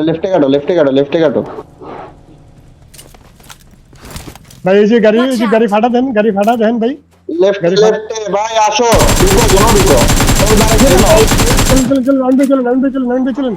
লেফটে কাটো। ভাই এই যে গাড়ি ফাটা দেন ভাই। গাড়ি ফাটা। লেফটে ভাই আসো, ঢুকো জোনো ঢুকো। ও দাঁড়াইছে কেন? ভাই চলুন রাউন্ডে চলুন।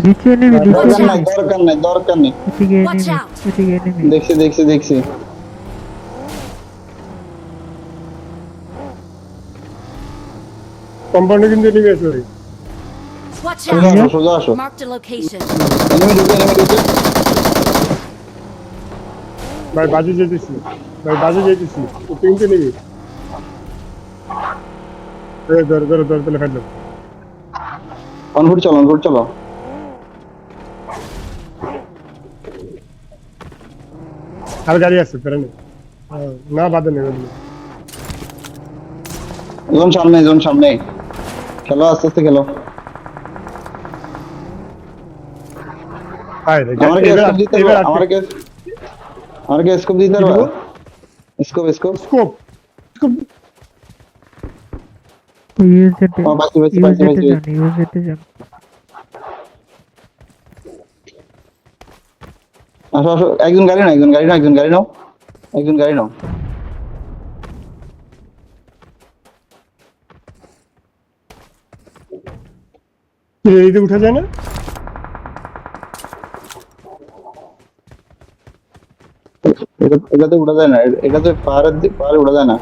নিচে নেমে নিচে দরকার নেমে নাই দরকার নেই। এদিকে Watch নেমে out! এদিকে নেমে দেখছি। কম্পাউন্ডে কিন্তু এনিমি আছে ভাই। Watch সোজা out! আসো। Marked a location. এনিমি ঢুকে। ভাই বাজে যেতেছি ও তিনটে নেবে। ধর তাহলে ফেললাম। অনফুট চলো। আর গাড়ি আছে ফেরে নেই। না বাদে নেই। জোন সামনে। খেলো আস্তে খেলো। হাই রে আমার কি এবার স্কোপ দিতে পারো? আমার কি স্কোপ দিতে পারো? স্কোপ। স্কোপ ইউজেটে পাইছি। যান আসো একজন গাড়ি নাও। এইদিকে উঠা যায় না? এটাতে উঠা যায় না, এটাতে পাহাড়ে উঠা যায় না।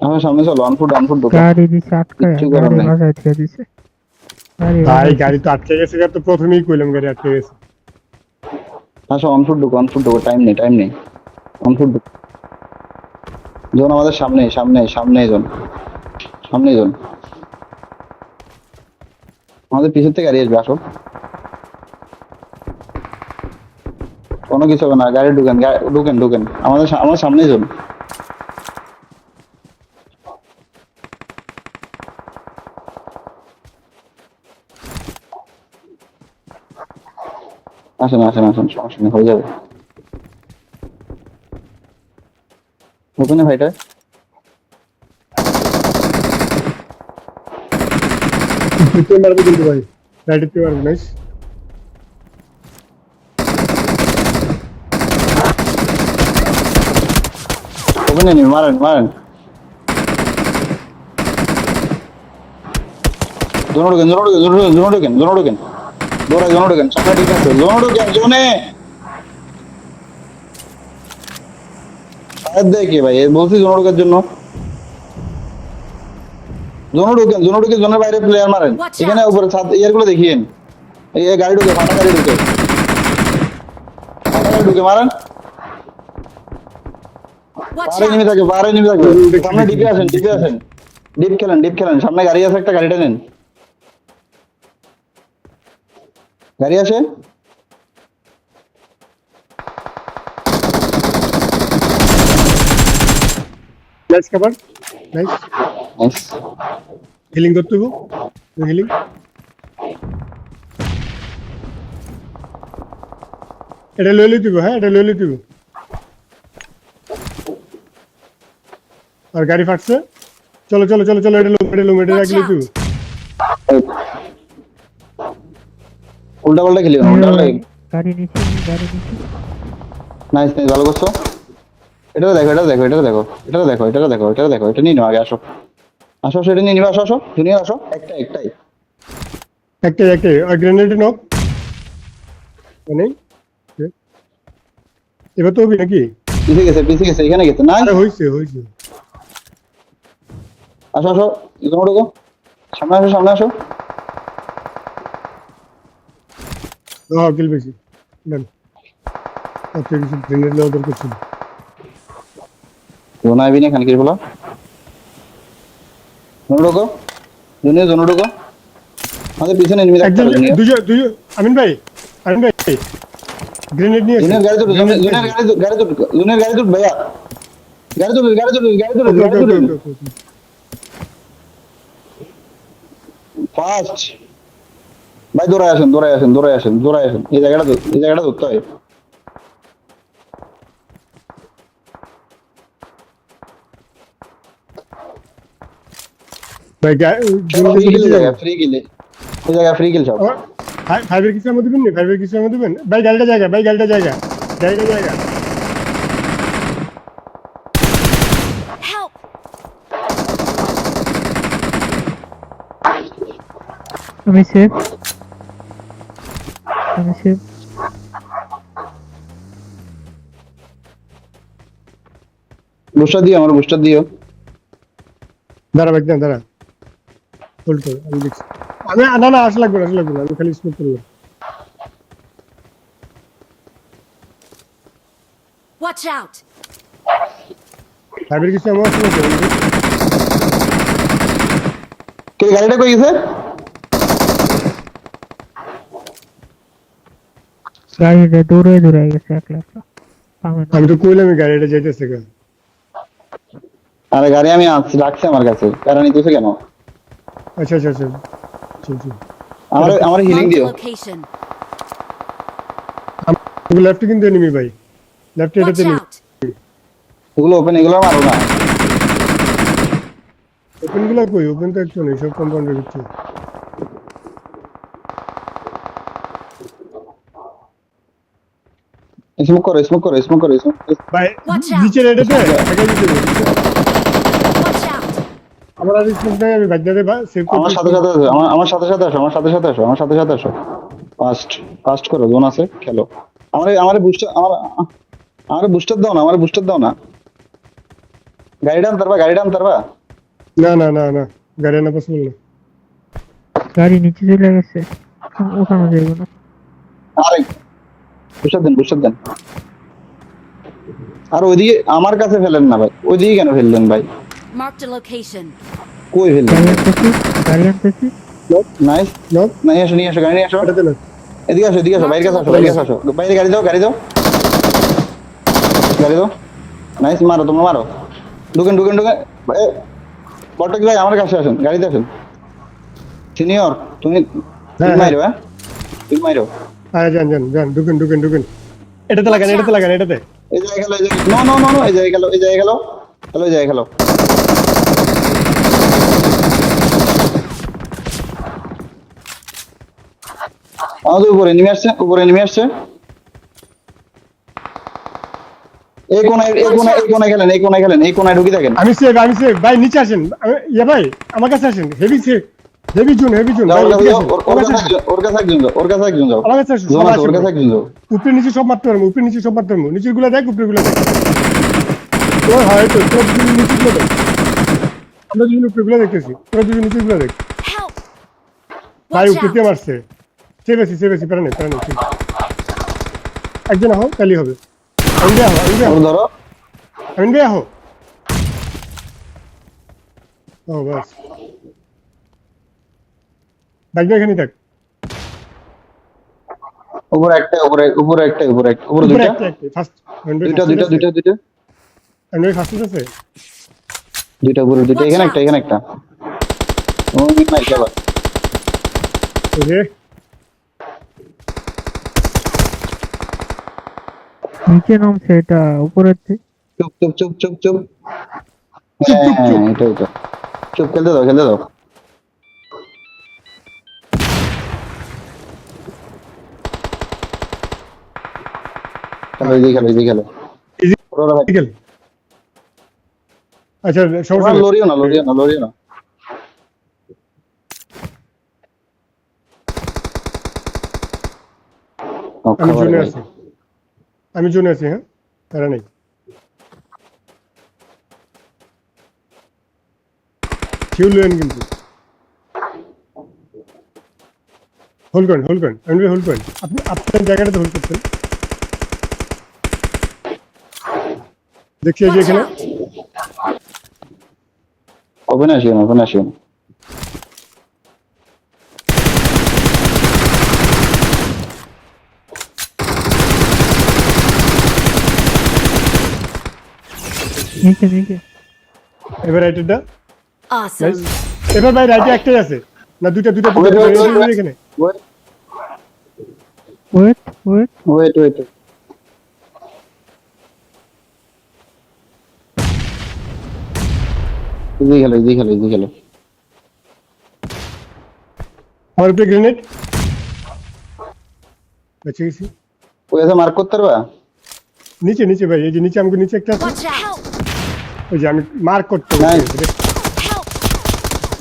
আমার সামনে চলো, অনফুট ঢুকো। গাড়ি দিছে আটকায় কিচ্ছু করার গাড়ি নাই। বাজায় দিয়ে দিছে ভাই গাড়ি তো আটকে গেছে, তো প্রথমেই কইলাম গাড়ি আটকে গেছে। আসো অনফুট ঢুকো, টাইম নেই। অনফুট ঢুকো। জোন আমাদের সামনে জোন। আমাদের পিছন থেকে গাড়ি আসবে, আসো। কোনো কিছু হবে না, গাড়ি ঢুকেন। আমার সামনেই জোন। আসেন, সমস্যা নেই, হয়ে যাবে। ওখানে ভাইটা পিছনে মারবে কিন্তু ভাই, রাইডেতে মারবে নাইস। ওখানে নেই, মারেন। জোন ঢুকেন। দৌড়ায় জোন ঢুকেন, সামনে ঠিক আছে। জোনে সাহেব দেয় কে ভাই? বলছি জোন ঢুকার জন্য। জোন ঢুকে জোনের বাইরে প্লেয়ার মারেন। Watch এখানে out! উপরে ইয়ার গুলো দেখিয়েন। এই গাড়ি ঢুকে, ফাটা গাড়ি ঢুকে মারেন। Watch পাহাড়ে নেমে out! থাকে। সামনে ডিপে আসেন। ডিপ খেলেন। সামনে গাড়ি আছে, একটা গাড়িটা নেন। গাড়ি আসে। Nice cover, nice. Nice. Healing করতে হবে, হিলিং। এটা লইলে দিব, হ্যাঁ এটা লইলে দিব। আর গাড়ি ফাটছে। চলো এটা লুম এটা Watch রাখলে দিব। out! উল্টা পাল্টা খেলি, গাড়ি নিচে নাইস, ভালো করছো। এটা দেখো। এটা নিয়ে নাও আগে, আসো। সেটা নিয়ে নিবে। আসো জুনিয়র, আসো। একটাই। একটাই আর গ্রেনেড নক মানে। এবার তো হবি নাকি? পিছে গেছে, এখানে গেছে। নাইস। আরে হইছে। আসো জোন ঢুকো। সামনে আসো। কিল বেশি ডান। আচ্ছা কিছু গ্রেনেড নেওয়া দরকার ছিল। জোন আইবি না খানকির বলা। জোন ঢুকো। জোন ঢুকো। আমাদের পিছনে এনিমি একজন রাখতে হবে। দুজন আমিন ভাই গ্রেনেড নিয়ে জুনিয়র গাড়ি তুলো, ভাইয়া। গাড়ি তুলো। ফাস্ট ভাই, দৌড়ায় আসেন। এই জায়গাটা ধরতে হয়। ভাই ফ্রি কিল জায়গা, ফ্রি কিল ওই জায়গা, ফ্রি কিল সব। ফাইভের কিছু আমার দিবেন নি, ফাইভের কিছু আমার দিবেন ভাই। গাড়িটা জায়গা ভাই, গাড়িটা জায়গা, গাড়িটা জায়গা। Help! আমি সেফ, আমি সেফ। বুস্টার দিও, আমার বুস্টার দিও। দাঁড়া ভাই, দাঁড়া হোল্ড কর, আমি দেখছি। আমি না না আসলে লাগবে না, আসলে লাগবে না, আমি খালি স্মোক করলাম। Watch out! ফাইভের কিছু আমার আছে নাকি? কে গাড়িটা কই গেছে? গাড়িটা দৌড়ে দৌড়ে গেছে একলা একলা, পাবে না। আমি তো কইলাম এই গাড়িটা যাইতেছে কেন। আরে গাড়ি আমি রাখছি আমার কাছে, কারণ নিতেছে কেন? আচ্ছা আচ্ছা আচ্ছা, চল চল। আমার আমার হিলিং Marked a দিও। location. লেফটে কিন্তু এনিমি ভাই, লেফটে Watch এটাতে এনিমি। out! এগুলো ওপেন, এগুলো মারো না। ওপেন গুলো কই? ওপেন তো একটু নেই, সব কম্পাউন্ডের ভিতরে। স্মোক করো, স্মোক করো, স্মোক করো, স্মোক। ভাই Watch out! নিচের এটাতে আগে নিচে। Watch out! আমার আর স্মোক নাই, আমি বাগদাদে সেভ করতে। আমার সাথে সাথে আসো, আমার সাথে সাথে আসো, আমার সাথে সাথে আসো, আমার সাথে সাথে আসো। ফাস্ট ফাস্ট করো, জোন আছে, খেলো। আমার বুস্টার, আমার বুস্টার দাও না, আমার বুস্টার দাও না। গাড়িটা আনতারবা, গাড়িটা আনতারবা। না না না না, গাড়ি না পসিবল না। গাড়ি নিচে চলে গেছে, ওখানে যাইব না। আরে বুস্টার দেন, বুস্টার দেন। আর ওইদিকে আমার কাছে ফেলেন না ভাই, ওইদিকে কেন ফেললেন ভাই? Marked a location. কই ফেললেন? গাড়ি আনতেছি, গাড়ি আনতেছি। নাইস, নো নিয়ে আসো, নিয়ে আসো, গাড়ি নিয়ে আসো। এটাতে না। এদিকে আসো, এদিকে আসো, বাইরে কাছে আসো, বাইরে কাছে আসো। বাইরে গাড়ি দাও, গাড়ি দাও, গাড়ি দাও। নাইস, মারো, তোমরা মারো। ঢুকেন, ঢুকেন, ঢুকেন। বটক ভাই আমার কাছে আসেন, গাড়িতে আসেন। সিনিয়র, তুমি হ্যাঁ, মাইরো, হ্যাঁ তুমি মাইরো। হ্যাঁ যান যান যান, ঢুকেন ঢুকেন ঢুকেন। এটাতে লাগান, এটাতে লাগান, এটাতে। এই জায়গায় গেলো, এই জায়গায়, নো নো নো নো, এই জায়গায় গেলো, এই জায়গায় গেলো, হ্যালো, এই জায়গায় গেলো। আমাদের উপরে নেমে আসছে, উপরে নেমে আসছে। এই কোনায়, এই কোনায়, এই কোনায় গেলেন, এই কোনায় গেলেন, এই কোনায় ঢুকে থাকেন। আমি সেভ, আমি সেভ ভাই, নিচে আসেন। ইয়া ভাই আমার কাছে আসেন, heavy save, heavy zone, heavy zone যাও, ভাই, ওর কাছে এদিকে যাও, আসেন, ওর আমার কাছে কাছে আসেন। ওর কাছে একজন যাও, ওর কাছে একজন যাও। আমার কাছে আসেন, জোন সবাই আছে, ওর আসেন কাছে ভাই। একজন যাও। উপরে নিচে সব মারতে পারবো, উপরে নিচে সব মারতে পারবো। নিচের গুলা দেখ, উপরে গুলা দেখ। তোর হয় তো, তোর দুজন নিচে গুলো দেখ। আমরা দুজন উপরে গুলা দেখতেছি, তোরা দুজন নিচে গুলা দেখ। Help! ভাই Watch উপরে out! মারছে। সেভ আছি, প্যারা নেই, প্যারা নেই। একজন আহো, তাহলেই হবে। আমি ভাই আহো, আমি ভাই আহো, ওর ধরো। আমি ভাই আহো। ও বাস, বাইক এখানে থাক। উপরে একটা, উপরে উপরে একটা, উপরে একটা, উপরে উপরে দুইটা, একটা একটা ফার্স্ট, দুইটা, দুইটা, দুইটা, দুইটা, আমি ফার্স্ট আছে। দুইটা, উপরে দুইটা, এখানে একটা, এখানে একটা। ও নাই খেলা। ওরে নিচে নামছে, এটা উপরের থেকে। চুপ চুপ চুপ চুপ চুপ। চুপ, চুপ, হ্যাঁ, চুপ। এটা এটা। চুপ, খেলতে দাও, খেলতে দাও। খেলো, এই যে খেলো, এই যে খেলো। এই যে ওরা ভাই, গেল। আচ্ছা সমস্যা ওরা নেই। লড়িও না, লড়িও না, লড়িও না। আমি জোনে আছি, আমি জোনে আছি, হ্যাঁ প্যারা নেই। ফিউল লেন কিন্তু হোল্ড করেন, হোল্ড করেন, আমি হোল্ড করেন। আপনি আপনার জায়গাটাতে হোল্ড করতেন। দেখছি এই যে Watch এখানে out! ওপেন আসিও না, ওপেন আসিও না। নিচে নিচে। এবার রাইটেরটা Awesome. এবার ভাই রাইটে একটাই আছে না, দুইটা দুইটা দুইটা Wait, wait, দুইটা, wait, wait. এখানে wait wait wait. Wait wait. Easy খেলো, ইজি খেলো, ইজি খেলো। আমার উপরে গ্রেনেড বেঁচে গেছি ওই আছে মার্ক করতে পারবা? নিচে নিচে ভাই এই যে নিচে আমাকে নিচে একটা আছে Watch out! ওই যে আমি মার্ক করতে Nice. Help!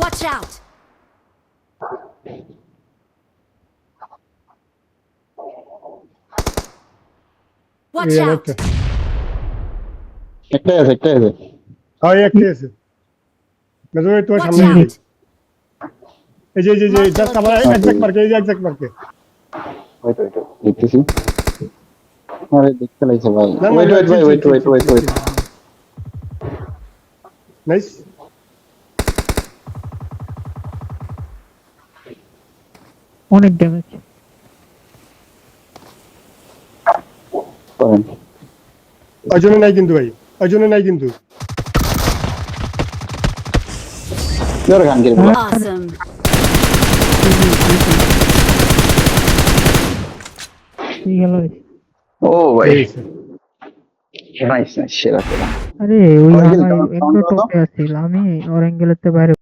Watch out! Watch এই out! একটা একটাই আছে, একটাই আছে। হ্যাঁ এই একটাই আছে মেজো ভাই তোমার Watch সামনে out! এই যে জাস্ট আমার একজ্যাক্ট মার্কে এই যে একজ্যাক্ট মার্কে ওয়েট ওয়েট দেখতেছি। আরে দেখতে লাগছে ভাই। না, না, ওয়েট ওয়েট ভাই, wait chill, wait chill, wait chill, wait. Nice অনেক ড্যামেজ। করেন। ওই জন্য নাই কিন্তু ভাই ওই জন্য নাই কিন্তু জোরে গান গিয়ে বলো। Awesome! কি গেল? ও ভাই, এই আছে। নাইস নাইস, সেরা সেরা। আরে ওই ওই যে আমার sound একটু দাও তো। টপে আছিল, আমি ওর অ্যাঙ্গেলের বাইরে